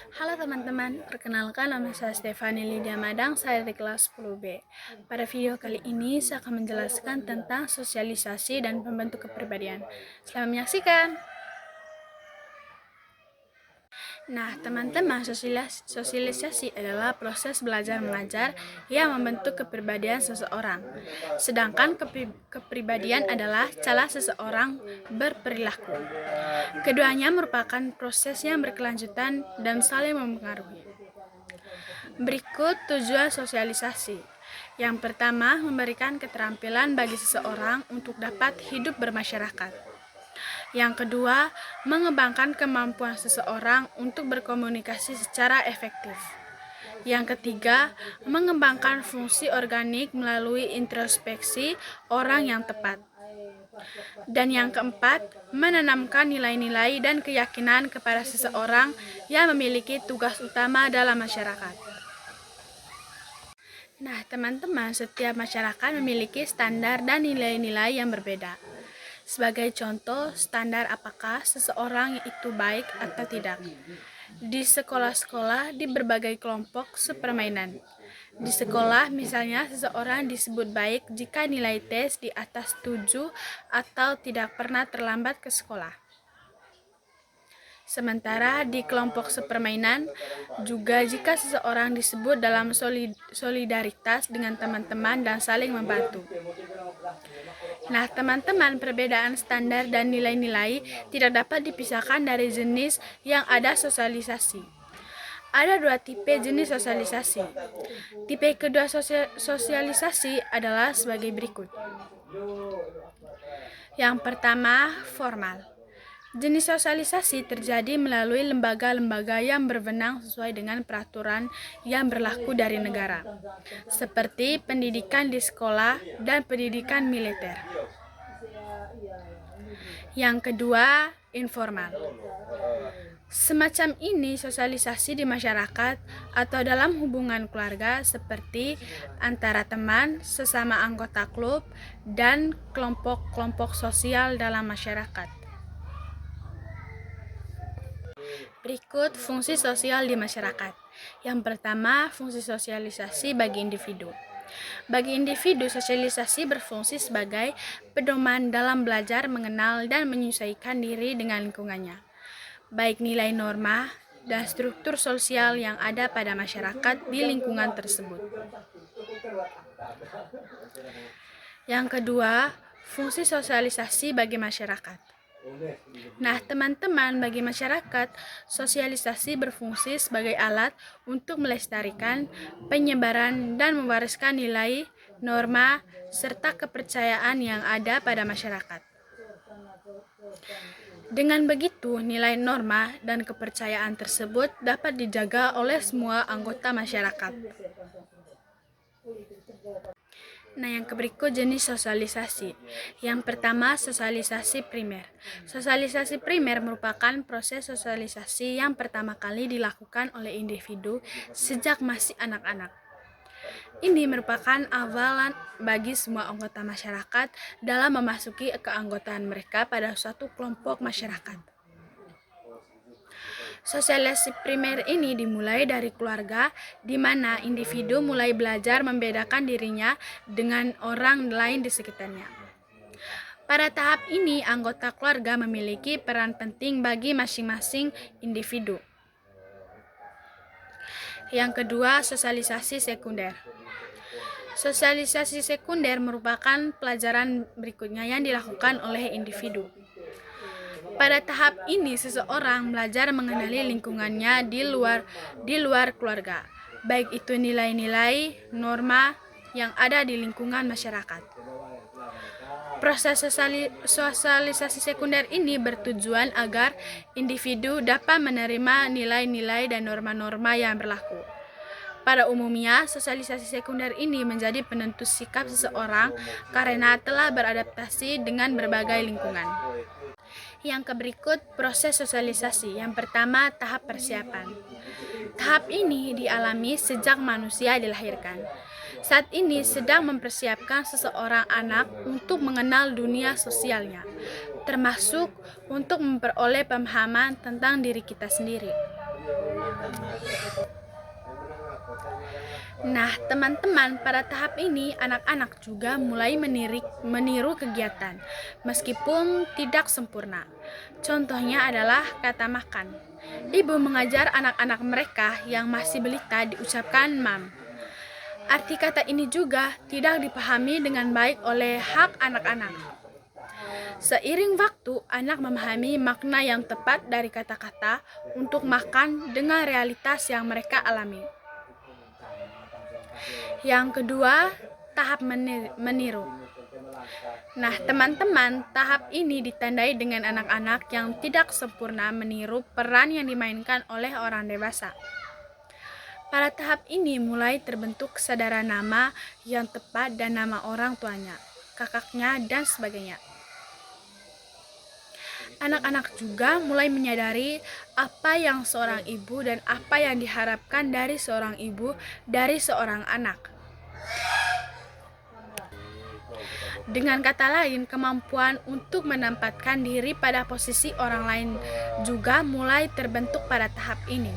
Halo teman-teman, perkenalkan nama saya Stefani Lydia Madang, saya dari kelas 10B. Pada video kali ini saya akan menjelaskan tentang sosialisasi dan pembentuk kepribadian. Selamat menyaksikan. Nah, teman-teman, sosialisasi adalah proses belajar mengajar yang membentuk kepribadian seseorang. Sedangkan kepribadian adalah cara seseorang berperilaku. Keduanya merupakan proses yang berkelanjutan dan saling mempengaruhi. Berikut tujuan sosialisasi. Yang pertama, memberikan keterampilan bagi seseorang untuk dapat hidup bermasyarakat. Yang kedua, mengembangkan kemampuan seseorang untuk berkomunikasi secara efektif. Yang ketiga, mengembangkan fungsi organik melalui introspeksi orang yang tepat. Dan yang keempat, menanamkan nilai-nilai dan keyakinan kepada seseorang yang memiliki tugas utama dalam masyarakat. Nah, teman-teman, setiap masyarakat memiliki standar dan nilai-nilai yang berbeda. Sebagai contoh, standar apakah seseorang itu baik atau tidak. Di sekolah-sekolah, di berbagai kelompok sepermainan. Di sekolah, misalnya seseorang disebut baik jika nilai tes di atas 7 atau tidak pernah terlambat ke sekolah. Sementara di kelompok sepermainan, juga jika seseorang disebut dalam solidaritas dengan teman-teman dan saling membantu. Nah, teman-teman, perbedaan standar dan nilai-nilai tidak dapat dipisahkan dari jenis yang ada sosialisasi. Ada dua tipe jenis sosialisasi. Tipe kedua sosialisasi adalah sebagai berikut. Yang pertama, formal. Jenis sosialisasi terjadi melalui lembaga-lembaga yang berwenang sesuai dengan peraturan yang berlaku dari negara, seperti pendidikan di sekolah dan pendidikan militer. Yang kedua, informal. Semacam ini sosialisasi di masyarakat atau dalam hubungan keluarga seperti antara teman, sesama anggota klub, dan kelompok-kelompok sosial dalam masyarakat. Berikut fungsi sosial di masyarakat. Yang pertama, fungsi sosialisasi bagi individu. Bagi individu, sosialisasi berfungsi sebagai pedoman dalam belajar, mengenal, dan menyesuaikan diri dengan lingkungannya, baik nilai norma dan struktur sosial yang ada pada masyarakat di lingkungan tersebut. Yang kedua, fungsi sosialisasi bagi masyarakat. Nah, teman-teman, bagi masyarakat, sosialisasi berfungsi sebagai alat untuk melestarikan, penyebaran, dan mewariskan nilai, norma, serta kepercayaan yang ada pada masyarakat. Dengan begitu, nilai norma dan kepercayaan tersebut dapat dijaga oleh semua anggota masyarakat. Nah, yang berikut jenis sosialisasi. Yang pertama, sosialisasi primer. Sosialisasi primer merupakan proses sosialisasi yang pertama kali dilakukan oleh individu sejak masih anak-anak. Ini merupakan awalan bagi semua anggota masyarakat dalam memasuki keanggotaan mereka pada suatu kelompok masyarakat. Sosialisasi primer ini dimulai dari keluarga, di mana individu mulai belajar membedakan dirinya dengan orang lain di sekitarnya. Pada tahap ini, anggota keluarga memiliki peran penting bagi masing-masing individu. Yang kedua, sosialisasi sekunder. Sosialisasi sekunder merupakan pelajaran berikutnya yang dilakukan oleh individu. Pada tahap ini, seseorang belajar mengenali lingkungannya di luar keluarga, baik itu nilai-nilai, norma yang ada di lingkungan masyarakat. Proses sosialisasi sekunder ini bertujuan agar individu dapat menerima nilai-nilai dan norma-norma yang berlaku. Pada umumnya, sosialisasi sekunder ini menjadi penentu sikap seseorang karena telah beradaptasi dengan berbagai lingkungan. Yang berikut proses sosialisasi. Yang pertama, tahap persiapan. Tahap ini dialami sejak manusia dilahirkan. Saat ini sedang mempersiapkan seseorang anak untuk mengenal dunia sosialnya, termasuk untuk memperoleh pemahaman tentang diri kita sendiri. Nah, teman-teman, pada tahap ini anak-anak juga mulai meniru kegiatan, meskipun tidak sempurna. Contohnya adalah kata makan. Ibu mengajar anak-anak mereka yang masih balita diucapkan mam. Arti kata ini juga tidak dipahami dengan baik oleh hak anak-anak. Seiring waktu, anak memahami makna yang tepat dari kata-kata untuk makan dengan realitas yang mereka alami. Yang kedua, tahap meniru. Nah, teman-teman, tahap ini ditandai dengan anak-anak yang tidak sempurna meniru peran yang dimainkan oleh orang dewasa. Pada tahap ini mulai terbentuk kesadaran nama yang tepat dan nama orang tuanya, kakaknya, dan sebagainya. Anak-anak juga mulai menyadari apa yang seorang ibu dan apa yang diharapkan dari seorang ibu dari seorang anak. Dengan kata lain, kemampuan untuk menempatkan diri pada posisi orang lain juga mulai terbentuk pada tahap ini.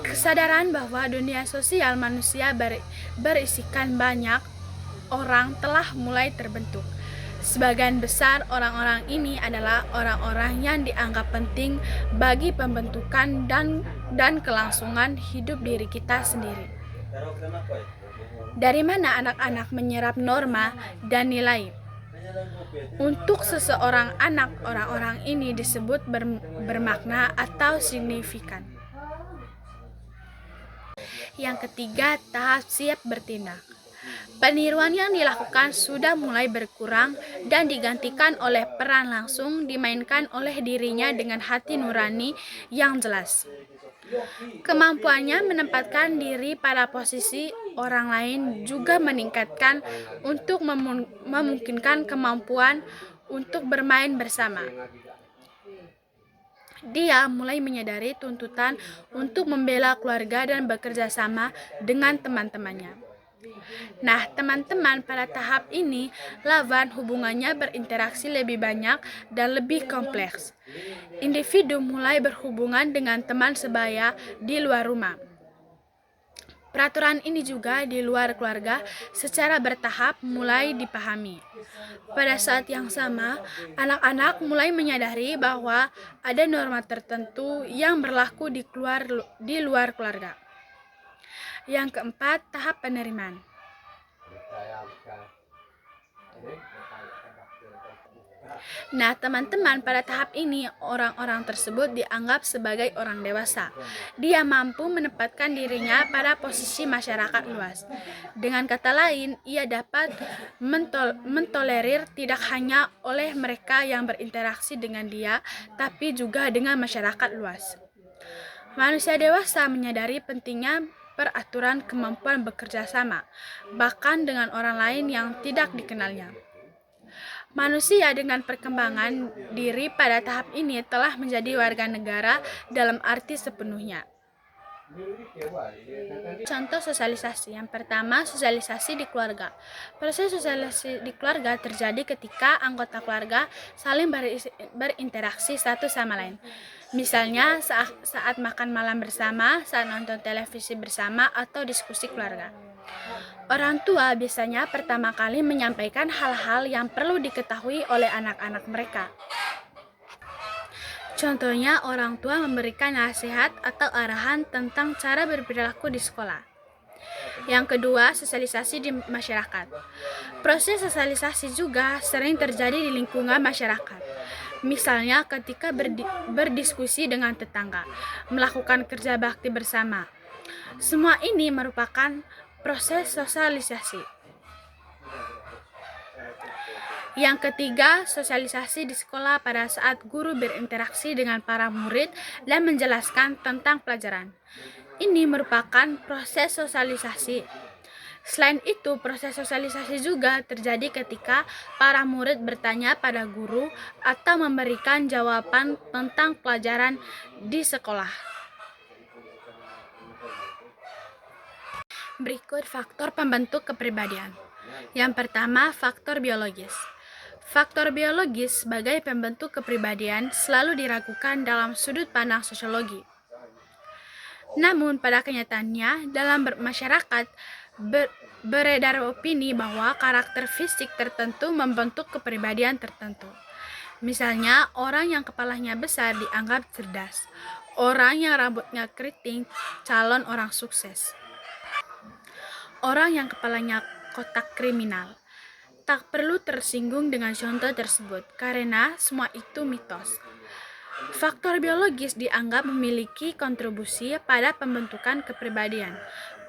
Kesadaran bahwa dunia sosial manusia berisikan banyak orang telah mulai terbentuk. Sebagian besar orang-orang ini adalah orang-orang yang dianggap penting bagi pembentukan dan kelangsungan hidup diri kita sendiri. Dari mana anak-anak menyerap norma dan nilai? Untuk seseorang anak, orang-orang ini disebut bermakna atau signifikan. Yang ketiga, tahap siap bertindak. Peniruan yang dilakukan sudah mulai berkurang dan digantikan oleh peran langsung dimainkan oleh dirinya dengan hati nurani yang jelas. Kemampuannya menempatkan diri pada posisi orang lain juga meningkatkan untuk memungkinkan kemampuan untuk bermain bersama. Dia mulai menyadari tuntutan untuk membela keluarga dan bekerja sama dengan teman-temannya. Nah, teman-teman, pada tahap ini, lawan hubungannya berinteraksi lebih banyak dan lebih kompleks. Individu mulai berhubungan dengan teman sebaya di luar rumah. Peraturan ini juga di luar keluarga secara bertahap mulai dipahami. Pada saat yang sama, anak-anak mulai menyadari bahwa ada norma tertentu yang berlaku di luar keluarga. Yang keempat, tahap penerimaan. Nah, teman-teman, pada tahap ini orang-orang tersebut dianggap sebagai orang dewasa. Dia mampu menempatkan dirinya pada posisi masyarakat luas. Dengan kata lain, ia dapat mentolerir tidak hanya oleh mereka yang berinteraksi dengan dia, tapi juga dengan masyarakat luas. Manusia dewasa menyadari pentingnya peraturan kemampuan bekerja sama, bahkan dengan orang lain yang tidak dikenalnya. Manusia dengan perkembangan diri pada tahap ini telah menjadi warga negara dalam arti sepenuhnya. Contoh sosialisasi. Yang pertama, sosialisasi di keluarga. Proses sosialisasi di keluarga terjadi ketika anggota keluarga saling berinteraksi satu sama lain. Misalnya saat makan malam bersama, saat nonton televisi bersama, atau diskusi keluarga. Orang tua biasanya pertama kali menyampaikan hal-hal yang perlu diketahui oleh anak-anak mereka. Contohnya, orang tua memberikan nasihat atau arahan tentang cara berperilaku di sekolah. Yang kedua, sosialisasi di masyarakat. Proses sosialisasi juga sering terjadi di lingkungan masyarakat. Misalnya ketika berdiskusi dengan tetangga, melakukan kerja bakti bersama. Semua ini merupakan proses sosialisasi. Yang ketiga, sosialisasi di sekolah pada saat guru berinteraksi dengan para murid dan menjelaskan tentang pelajaran. Ini merupakan proses sosialisasi. Selain itu, proses sosialisasi juga terjadi ketika para murid bertanya pada guru atau memberikan jawaban tentang pelajaran di sekolah. Berikut faktor pembentuk kepribadian. Yang pertama, faktor biologis. Faktor biologis sebagai pembentuk kepribadian selalu diragukan dalam sudut pandang sosiologi. Namun pada kenyataannya dalam masyarakat beredar opini bahwa karakter fisik tertentu membentuk kepribadian tertentu. Misalnya, orang yang kepalanya besar dianggap cerdas. Orang yang rambutnya keriting calon orang sukses. Orang yang kepalanya kotak kriminal. Tak perlu tersinggung dengan contoh tersebut, karena semua itu mitos. Faktor biologis dianggap memiliki kontribusi pada pembentukan kepribadian,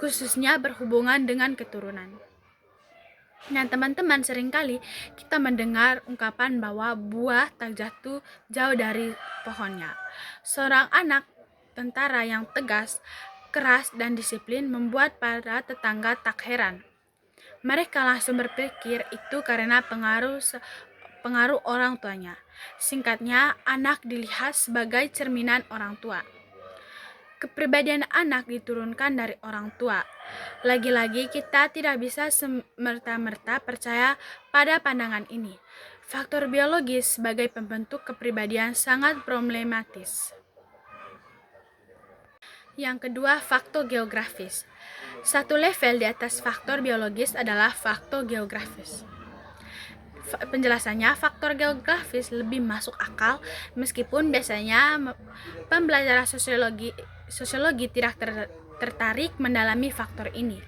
khususnya berhubungan dengan keturunan. Nah, teman-teman, seringkali kita mendengar ungkapan bahwa buah tak jatuh jauh dari pohonnya. Seorang anak tentara yang tegas, keras, dan disiplin membuat para tetangga tak heran. Mereka langsung berpikir itu karena pengaruh orang tuanya. Singkatnya, anak dilihat sebagai cerminan orang tua. Kepribadian anak diturunkan dari orang tua. Lagi-lagi kita tidak bisa semerta-merta percaya pada pandangan ini. Faktor biologis sebagai pembentuk kepribadian sangat problematis. Yang kedua, faktor geografis. Satu level di atas faktor biologis adalah faktor geografis. Penjelasannya, faktor geografis lebih masuk akal meskipun biasanya pembelajaran sosiologi tidak tertarik mendalami faktor ini.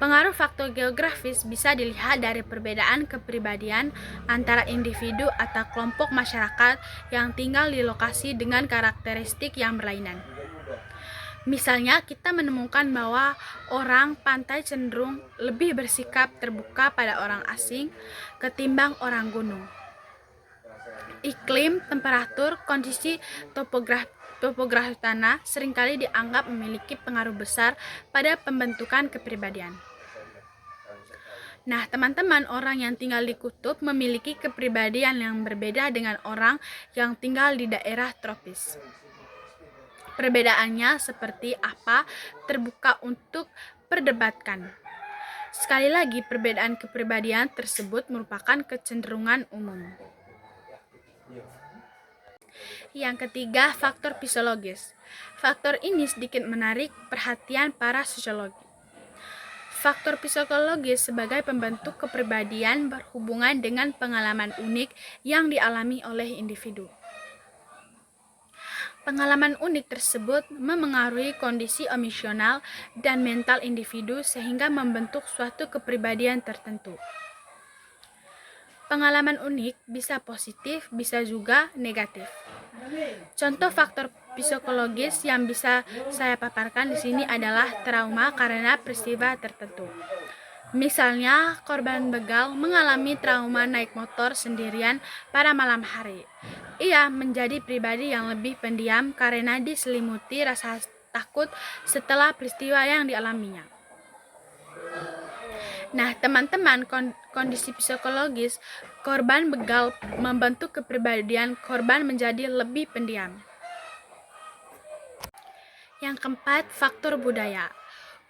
Pengaruh faktor geografis bisa dilihat dari perbedaan kepribadian antara individu atau kelompok masyarakat yang tinggal di lokasi dengan karakteristik yang berlainan. Misalnya, kita menemukan bahwa orang pantai cenderung lebih bersikap terbuka pada orang asing ketimbang orang gunung. Iklim, temperatur, kondisi topografi tanah seringkali dianggap memiliki pengaruh besar pada pembentukan kepribadian. Nah, teman-teman, orang yang tinggal di kutub memiliki kepribadian yang berbeda dengan orang yang tinggal di daerah tropis. Perbedaannya seperti apa terbuka untuk perdebatkan. Sekali lagi, perbedaan kepribadian tersebut merupakan kecenderungan umum. Yang ketiga, faktor psikologis. Faktor ini sedikit menarik perhatian para sosiologi. Faktor psikologis sebagai pembentuk kepribadian berhubungan dengan pengalaman unik yang dialami oleh individu. Pengalaman unik tersebut memengaruhi kondisi emosional dan mental individu sehingga membentuk suatu kepribadian tertentu. Pengalaman unik bisa positif, bisa juga negatif. Contoh faktor psikologis yang bisa saya paparkan di sini adalah trauma karena peristiwa tertentu. Misalnya, korban begal mengalami trauma naik motor sendirian pada malam hari. Ia menjadi pribadi yang lebih pendiam karena diselimuti rasa takut setelah peristiwa yang dialaminya. Nah, teman-teman, kondisi psikologis korban begal membentuk kepribadian korban menjadi lebih pendiam. Yang keempat, faktor budaya.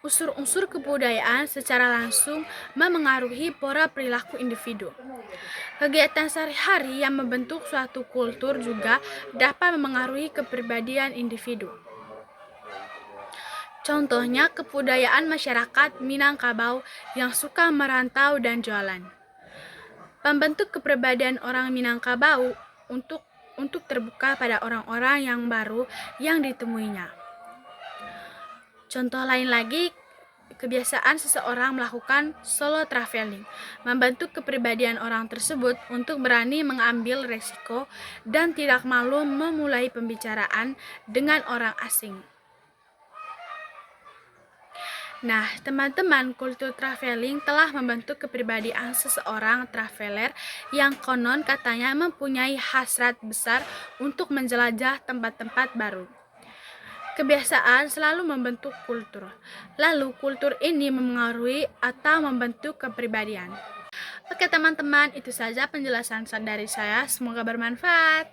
Unsur-unsur kebudayaan secara langsung memengaruhi pola perilaku individu. Kegiatan sehari-hari yang membentuk suatu kultur juga dapat memengaruhi kepribadian individu. Contohnya, kebudayaan masyarakat Minangkabau yang suka merantau dan jualan. Pembentuk kepribadian orang Minangkabau untuk terbuka pada orang-orang yang baru yang ditemuinya. Contoh lain lagi, kebiasaan seseorang melakukan solo traveling, membentuk kepribadian orang tersebut untuk berani mengambil resiko dan tidak malu memulai pembicaraan dengan orang asing. Nah, teman-teman, kultur traveling telah membentuk kepribadian seseorang traveler yang konon katanya mempunyai hasrat besar untuk menjelajah tempat-tempat baru. Kebiasaan selalu membentuk kultur. Lalu, kultur ini memengaruhi atau membentuk kepribadian. Oke, teman-teman, itu saja penjelasan dari saya. Semoga bermanfaat.